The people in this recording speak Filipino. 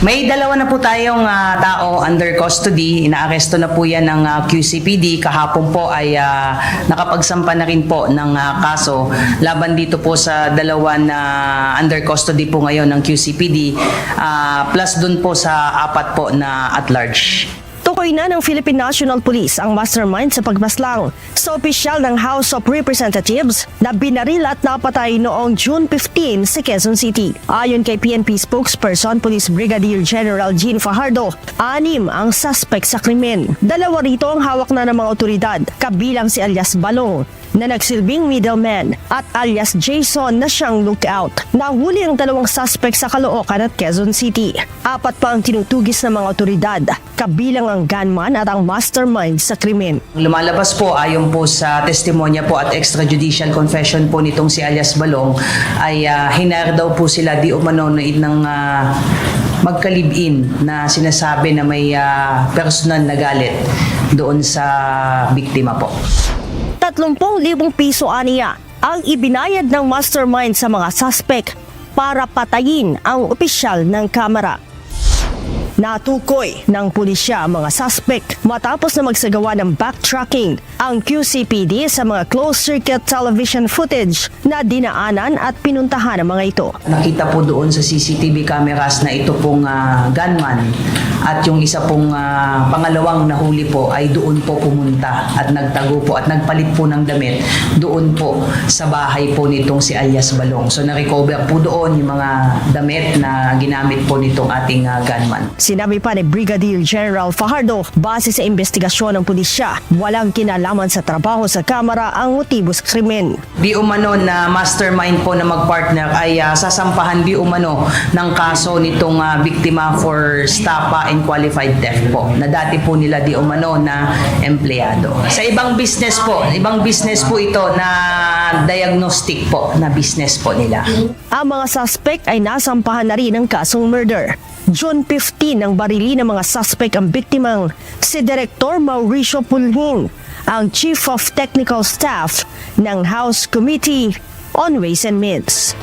May dalawa na po tayong tao under custody. Inaaresto na po yan ng QCPD. Kahapon po ay nakapagsampa na rin po ng kaso laban dito po sa dalawa na under custody po ngayon ng QCPD plus dun po sa apat po na at large. Tukoy na ng Philippine National Police ang mastermind sa pagmaslang sa opisyal ng House of Representatives na binaril at napatay noong June 15 sa Quezon City. Ayon kay PNP spokesperson Police Brigadier General Jean Fajardo, 6 ang suspect sa krimen. 2 rito ang hawak na ng mga otoridad, kabilang si alias Balong na nagsilbing middleman at alias Jason na siyang lookout. Nahuli ang 2 suspect sa Caloocan at Quezon City. 4 pa ang tinutugis ng mga otoridad, kabilang ang gunman at ang mastermind sa krimen. Lumalabas po ayon po sa testimonya po at extrajudicial confession po nitong si alias Balong ay hinar daw po sila di umano ng magkalibin na sinasabi na may personal na galit doon sa biktima po. 30,000 piso aniya ang ibinayad ng mastermind sa mga suspect para patayin ang opisyal ng Kamara. Natukoy ng pulisya ang mga suspect matapos na magsagawa ng backtracking ang QCPD sa mga closed-circuit television footage na dinaanan at pinuntahan ng mga ito. Nakita po doon sa CCTV cameras na ito pong gunman at yung isa pong pangalawang nahuli po ay doon po pumunta at nagtago po at nagpalit po ng damit doon po sa bahay po nitong si alias Balong. So na-recover po doon yung mga damit na ginamit po nitong ating gunman. Sinabi pa ni Brigadier General Fajardo, base sa investigasyon ng pulisya, walang kinalaman sa trabaho sa Kamara ang motibo sa krimen. Di umano na mastermind po na magpartner ay sasampahan di umano ng kaso nitong biktima for stapa and qualified theft po na dati po nila di umano na empleyado. Sa ibang business po ito na diagnostic po na business po nila. Ang mga suspect ay nasampahan na rin ng kasong murder. June 15 nang barili ng mga suspect ang biktimang si Director Mauricio Pulhin, ang Chief of Technical Staff ng House Committee on Ways and Means.